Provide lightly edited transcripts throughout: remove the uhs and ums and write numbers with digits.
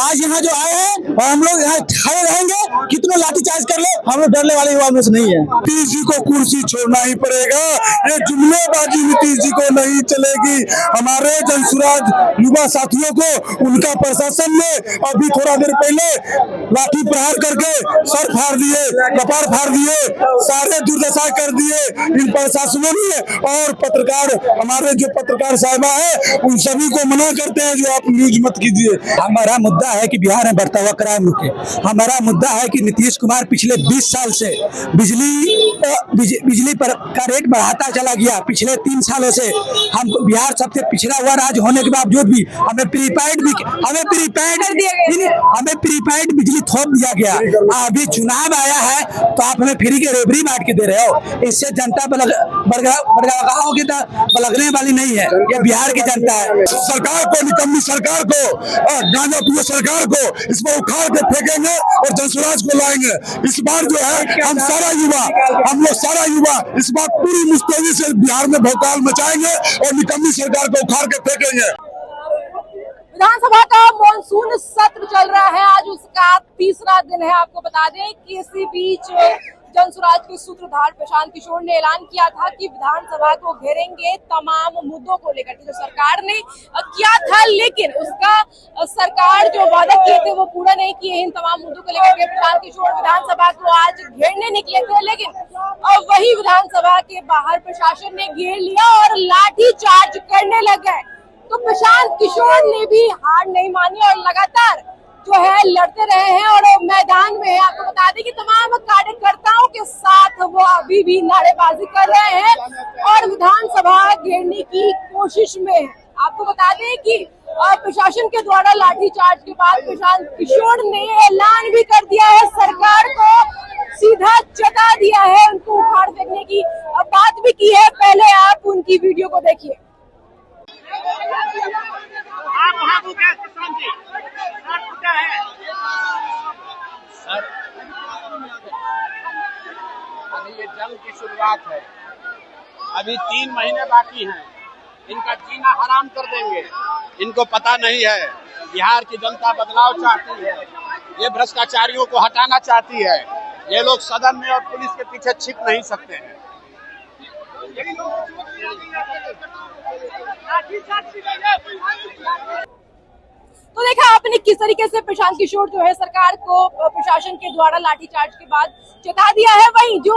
आज यहाँ जो आए हैं और हम लोग यहाँ खड़े रहेंगे, कितनों लाठीचार्ज कर ले, हम लोग डरने वाले युवा में से नहीं है। नीतीश जी को कुर्सी छोड़ना ही पड़ेगा, ये जुमलेबाजी नीतीश जी को नहीं चलेगी। हमारे जनसुराज युवा साथियों को उनका प्रशासन ने अभी थोड़ा देर पहले लाठी प्रहार करके सर फाड़ दिए, कपार फाड़ दिए, सारे दुर्दशा कर दिए इन प्रशासनों ने। और पत्रकार, हमारे जो पत्रकार साहिबा है, उन सभी को मना करते हैं जो आप न्यूज मत कीजिए। हमारा मुद्दा है कि बिहार में बढ़ता हुआ क्राइम रुके। हमारा मुद्दा है कि नीतीश कुमार पिछले 20 साल से बिजली पर का रेट बढ़ाता चला गया। पिछले 3 सालों से हम बिहार सबसे पिछड़ा हुआ राज्य होने के बावजूद भी हमें प्रीपेड बिजली थोप दिया गया। अभी चुनाव आया है तो आप हमें फ्री के रेबड़ी बांट के दे रहे हो। इससे जनता बड़गाओगी तो बलगने वाली नहीं है, ये बिहार की जनता है। सरकार को, निकम्मी सरकार को, गांजा पिए सरकार को इसमें उखाड़ के फेंकेंगे और जनसुराज को लाएंगे। इस बार जो है हम लोग सारा युवा इस बार पूरी मुस्तैदी से बिहार में भौकाल मचाएंगे और निकम्मी सरकार को उखाड़ के फेंकेंगे। विधानसभा का मॉनसून सत्र चल रहा है, आज उसका तीसरा दिन है। आपको बता दें कि इसी बीच जनसुराज के सूत्रधार प्रशांत किशोर ने ऐलान किया था कि विधानसभा को घेरेंगे तमाम मुद्दों को लेकर के जो सरकार ने किया था, लेकिन उसका सरकार जो वादा किए थे वो पूरा नहीं किए। इन तमाम मुद्दों को लेकर के प्रशांत किशोर विधानसभा को आज घेरने निकले थे, लेकिन वही विधानसभा के बाहर प्रशासन ने घेर लिया और लाठी चार्ज करने लग गए। तो प्रशांत किशोर ने भी हार नहीं मानी और लगातार जो है लड़ते रहे हैं और मैदान में है। आपको बता दें कि तमाम कार्यकर्ताओं के साथ वो अभी भी नारेबाजी कर रहे हैं और विधानसभा घेरने की कोशिश में है। आपको बता दें कि प्रशासन के द्वारा लाठीचार्ज के बाद प्रशांत किशोर ने ऐलान भी कर दिया है, सरकार को सीधा चेता दिया है, उनको उखाड़ फेंकने की बात भी की है। पहले आप उनकी वीडियो को देखिए। अभी ये जंग की शुरुआत है, अभी 3 महीने बाकी हैं, इनका जीना हराम कर देंगे। इनको पता नहीं है बिहार की जनता बदलाव चाहती है, ये भ्रष्टाचारियों को हटाना चाहती है। ये लोग सदन में और पुलिस के पीछे छिप नहीं सकते हैं। तो देखा आपने किस तरीके से प्रशांत किशोर जो है सरकार को प्रशासन के द्वारा लाठीचार्ज के बाद चेता दिया है। वहीं जो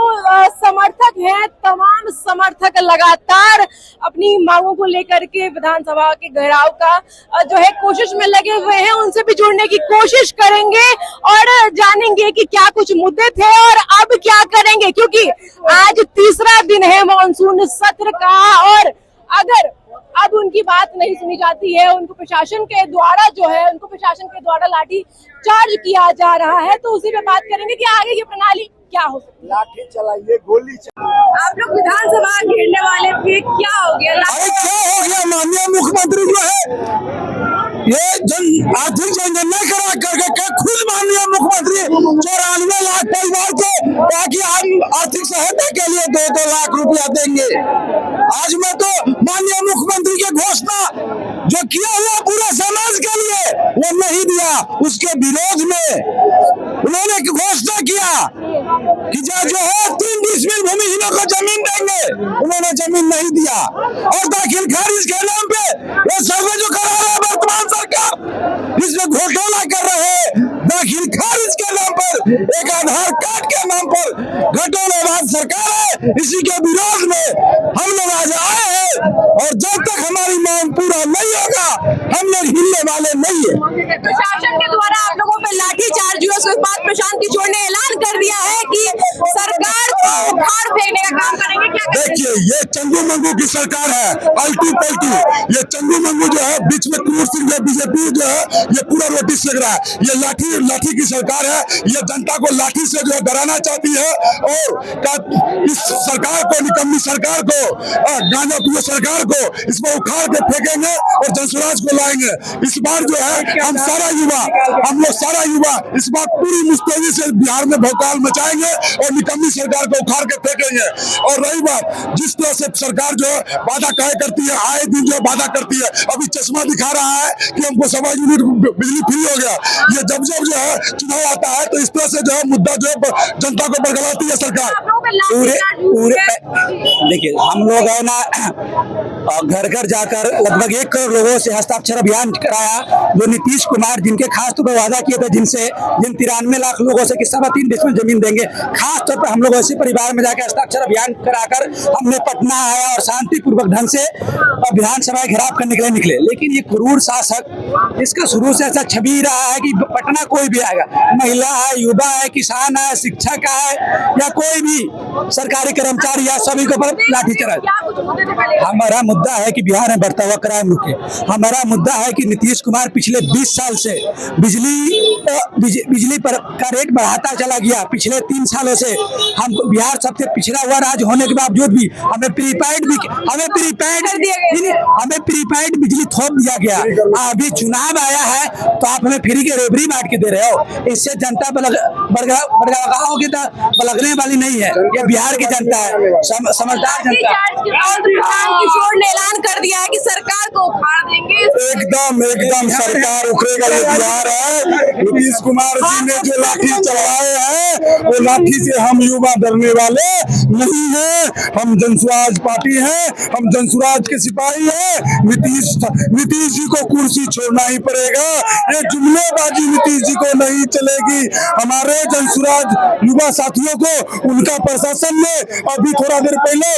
समर्थक हैं, तमाम समर्थक लगातार अपनी मांगों को लेकर के विधानसभा के घेराव का जो है कोशिश में लगे हुए हैं। उनसे भी जुड़ने की कोशिश करेंगे और जानेंगे कि क्या कुछ मुद्दे थे और अब क्या करेंगे, क्योंकि आज तीसरा दिन है मॉनसून सत्र का और अगर अब उनकी बात नहीं सुनी जाती है, उनको प्रशासन के द्वारा लाठी चार्ज किया जा रहा है, तो उसी पे बात करेंगे कि आगे की प्रणाली क्या हो सकती है। लाठी चलाइए, गोली चलाइए। आप लोग विधानसभा घेरने वाले थे, क्या हो गया? अरे क्या हो गया? माननीय मुख्यमंत्री जो है ये आर्थिक जनगणना करा करके खुद माननीय मुख्यमंत्री 94 लाख परिवार को कहा कि हम आर्थिक सहायता के लिए 2-2 लाख रुपया देंगे। आज मैं तो माननीय मुख्यमंत्री की घोषणा जो किया हुआ पूरे समाज के लिए वो नहीं दिया, उसके विरोध में उन्होंने घोषणा किया कि जो है 3 डिसमिल भूमिहीनों को जमीन देंगे, उन्होंने जमीन नहीं दिया। और दाखिल खारिज के नाम पे ये सर्वे जो करा रहे वर्तमान सरकार, इसमें घोटाला कर रहे हैं। दाखिल खारिज के नाम पर, एक आधार कार्ड के नाम पर घोटालेबाज सरकार है। इसी के विरोध में हम लोग आज आए हैं और जब तक हमारी मांग पूरा नहीं होगा हम लोग हिलने वाले नहीं है। प्रशासन के द्वारा आप लोगों पे लाठीचार्ज हुआ, उसके बाद प्रशांत किशोर ने ऐलान कर दिया है कि सरकार को उखाड़ फेंकने का काम करेंगे। क्या देखिए ये चंगू मंगू की सरकार है, अल्टू पल्टू। ये चंगू मंगू जो है बीच में कुंवर सिंह जो बीजेपी जो है ये पूरा रोटी सेक रहा है। ये लाठी की सरकार है। ये जनता को लाठी से जो है डराना चाहती है और इस सरकार को, निकम्मी सरकार को, गांजा पियो सरकार को इसमें उखाड़ के फेंकेंगे और जनसुराज को लाएंगे। इस बार जो है हम लोग सारा युवा इस बार पूरी मुस्तैदी से बिहार में भौकाल मचाएंगे और निकम्मी सरकार को उखाड़ के फेंकेंगे। और रही बात जिस तरह से सरकार जो है वादा कहे करती है, आए दिन जो वादा करती है, अभी चश्मा दिखा रहा है कि हमको 1.25 यूनिट बिजली फ्री हो गया। ये जब जो है चुनाव आता है तो इस तरह से जो है मुद्दा जो है जनता को बरगलाती है सरकार। पूरे देखिए हम लोग है ना घर घर जाकर लगभग 1 करोड़ लोगों से हस्ताक्षर अभियान कराया, जो नीतीश कुमार जिनके खास तौर पर वादा किए थे जिन 93 लाख लोगों से कि 3.25 डिसमिल जमीन देंगे। खास तौर पर हम लोग ऐसे परिवार में जाकर हस्ताक्षर अभियान कराकर हमने पटना आया और शांतिपूर्वक ढंग से विधानसभा घेराव करने के लिए निकले। लेकिन ये क्रूर शासक, इसका शुरू से ऐसा छवि रहा है कि पटना कोई भी आएगा, महिला है, युवा है, किसान है, शिक्षक है या कोई भी सरकारी कर्मचारी या सभी को लाठी चार्ज। हमारा मुद्दा है कि बिहार में बढ़ता हुआ क्राइम रुके। हमारा मुद्दा है कि नीतीश कुमार पिछले 20 साल से बिजली पर का रेट बढ़ाता चला गया। पिछले 3 सालों से हम बिहार सबसे पिछड़ा हुआ राज्य होने के बावजूद भी हमें प्रीपेड बिजली थोप दिया गया। अभी चुनाव आया है तो आप हमें फ्री के रेबड़ी बांट के दे रहे हो। इससे जनता बलगाओगे तो बलगने वाली नहीं है। ये बिहार की जनता है, समझदार जनता है। किशोर ने ऐलान कर दिया है कि सरकार को उखाड़ देंगे। एकदम सरकार उखड़ेगा। ये बिहार है। नीतीश कुमार जी ने जो लाठी चलाए हैं वो लाठी से हम युवा डरने वाले नहीं है। हम जनसुराज पार्टी है, हम जनसुराज के सिपाही है। नीतीश जी को कुर्सी छोड़ना ही पड़ेगा। ये जुमलेबाजी नीतीश जी को नहीं चलेगी। हमारे जनसुराज युवा साथियों को उनका प्रशासन ने अभी थोड़ा देर पहले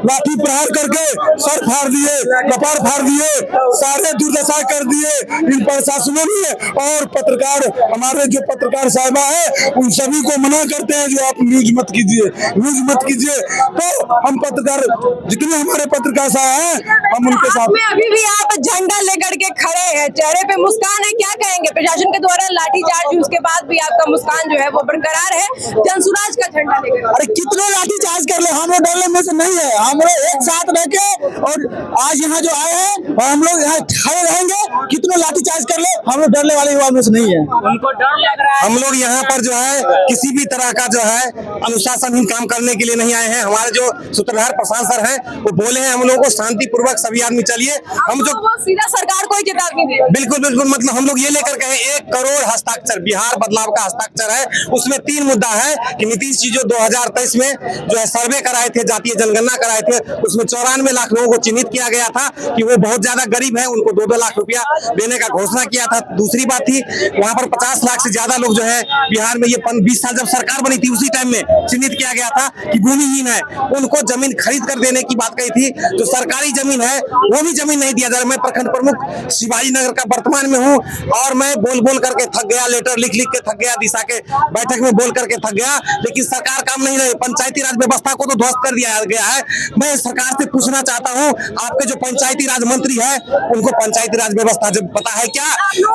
लाठी प्रहार करके सर फाड़ दिए, कपार फाड़ दिए, सारे दुर्दशा कर दिए इन प्रशासनों ने। और पत्रकार, हमारे जो पत्रकार साहिबा है उन सभी को मना करते हैं जो आप न्यूज मत कीजिए। तो हम पत्रकार जितने हमारे पत्रकार साहब हैं हम उनके साथ। अभी भी आप झंडा लेकर के खड़े हैं, चेहरे पे मुस्कान है, क्या कहेंगे? प्रशासन के द्वारा लाठीचार्ज उसके बाद भी आपका मुस्कान जो है वो बरकरार है जनसुराज का झंडा लेकर। अरे कितने लाठीचार्ज कर ले, हम लोग डरने में से नहीं है। हम लोग एक साथ रह के और आज यहाँ जो आए हैं और हम लोग यहाँ खड़े रहेंगे। कितने लाठीचार्ज कर ले, हम लोग डरने वाले युवा में से नहीं है। उनको डर लग रहा है। हम लोग यहाँ पर जो है किसी भी तरह का जो है अनुशासनहीन काम करने के लिए नहीं आए हैं। हमारे जो सूत्रधार प्रशांत सर हैं वो बोले हैं हम लोगों को शांतिपूर्वक सभी आदमी चलिए। हम जो सीधा सरकार को ही चेतावनी दे। बिल्कुल मतलब हम लोग ये लेकर के 1 करोड़ हस्ताक्षर बिहार बदलाव का हस्ताक्षर है। उसमें 3 मुद्दा है कि नीतीश जी जो 2023 में जो है सर्वे कराए थे, जातीय जनगणना कराए थे, उसमें 94 लाख लोगों को चिन्हित किया गया था कि वो बहुत ज्यादा गरीब है, उनको 2-2 लाख रुपया देने का घोषणा किया था। दूसरी बात थी वहां पर 50 लाख से ज्यादा लोग जो है बिहार में ये 20 साल जब सरकार बनी थी उसी टाइम में चिन्हित किया गया था कि भूमिहीन है, उनको जमीन खरीद कर देने की बात कही थी। जो सरकारी जमीन है वो भी जमीन नहीं दिया जा रहा। मैं प्रखंड प्रमुख शिवाजी नगर का वर्तमान में हूँ और मैं बोल करके थक गया, लेटर लिख के थक गया, दिशा के बैठक में बोल करके थक गया, लेकिन सरकार काम नहीं रही। पंचायती राज व्यवस्था को तो ध्वस्त कर दिया गया है। मैं सरकार से पूछना चाहता हूँ, आपके जो पंचायती राज मंत्री है उनको पंचायती राज व्यवस्था जब पता है क्या?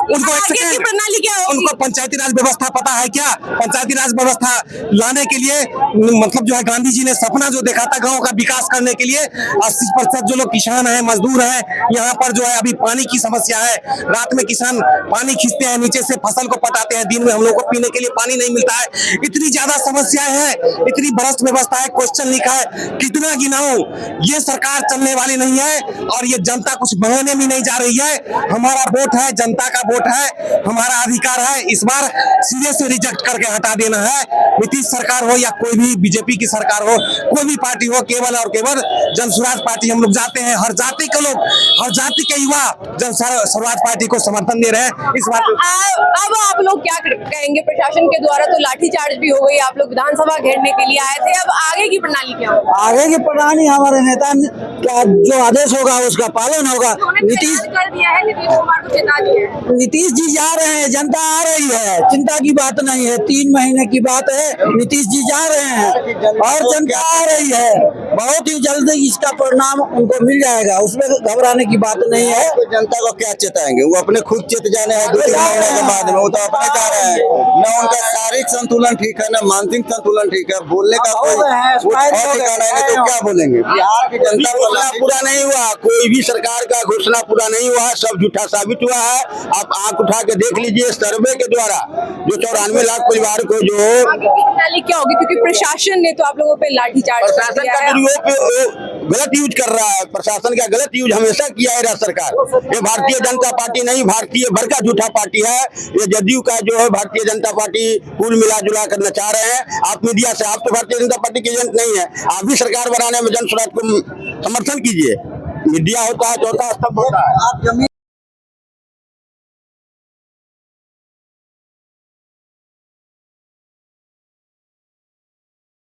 उनको पंचायती राज व्यवस्था पता है क्या? पंचायती राज व्यवस्था लाने के लिए मतलब जो है गांधी जी ने सपना जो देखा था गांव का विकास करने के लिए 80% जो लोग किसान हैं, मजदूर हैं, यहाँ पर जो है अभी पानी की समस्या है। रात में किसान पानी खींचते हैं, नीचे से फसल को पटाते हैं, दिन में हम लोग को पीने के लिए पानी नहीं मिलता है। इतनी ज्यादा समस्याएं हैं, इतनी भ्रष्ट व्यवस्था है, क्वेश्चन लिखा है, कितना गिनाऊं? ये सरकार चलने वाली नहीं है और ये जनता कुछ बहाने में नहीं जा रही है। हमारा वोट है, जनता का वोट है, हमारा अधिकार है। इस बार सीधे से रिजेक्ट करके हटा देना है। नीतीश सरकार हो या कोई भी बीजेपी की सरकार हो, कोई भी पार्टी हो, केवल और केवल जनसुराज पार्टी हम लोग जाते हैं। हर जाति के लोग, हर जाति के युवा जनसुराज पार्टी को समर्थन दे रहे हैं। इस बात अब आप लोग क्या कहेंगे? प्रशासन के द्वारा तो लाठीचार्ज भी हो गई, आप लोग विधानसभा घेरने के लिए आए थे, अब आगे की प्रणाली क्या होगी? आगे की प्रणाली हमारे नेता का जो आदेश होगा उसका पालन होगा। नीतीश कर दिया है, नीतीश कुमार को चेता दिया है। नीतीश जी जा रहे हैं, जनता आ रही है, चिंता की बात नहीं है। 3 महीने की बात है, नीतीश जी जा रहे हैं और जनता आ रही है। बहुत ही जल्द इसका परिणाम उनको मिल जाएगा, उसमें घबराने की बात नहीं है। तो जनता को क्या चेताएंगे, वो अपने खुद चेत जाने हैं 2-3 महीने के बाद में, वो तो अपने जा रहे हैं। न उनका शारीरिक संतुलन ठीक है, न मानसिक संतुलन ठीक है, बोलने का कोई ठिकाना नहीं, तो क्या बोलेंगे। बिहार की जनता घोषणा पूरा नहीं हुआ, कोई भी सरकार का घोषणा पूरा नहीं हुआ, सब झूठा साबित हुआ है। आप आंख उठा के देख लीजिए, सर्वे के द्वारा जो 94 लाख परिवार को जो आगे की प्रणाली क्या होगी, क्योंकि प्रशासन ने तो आप लोगों पे लाठीचार्ज कर प्रशासन दिया का है। दुरुपयोग गलत यूज कर रहा है, प्रशासन का गलत यूज हमेशा किया है राज्य सरकार। ये भारतीय जनता पार्टी नहीं, भारतीय भर का झूठा पार्टी है। ये जदयू का जो है भारतीय जनता पार्टी कुल मिला जुला कर नचा रहे हैं। आप मीडिया से, आप तो भारतीय जनता पार्टी के एजेंट नहीं है, आप भी सरकार बनाने में जन स्वराज को समर्थन कीजिए। मीडिया होता है, चौथा स्तंभ होता है।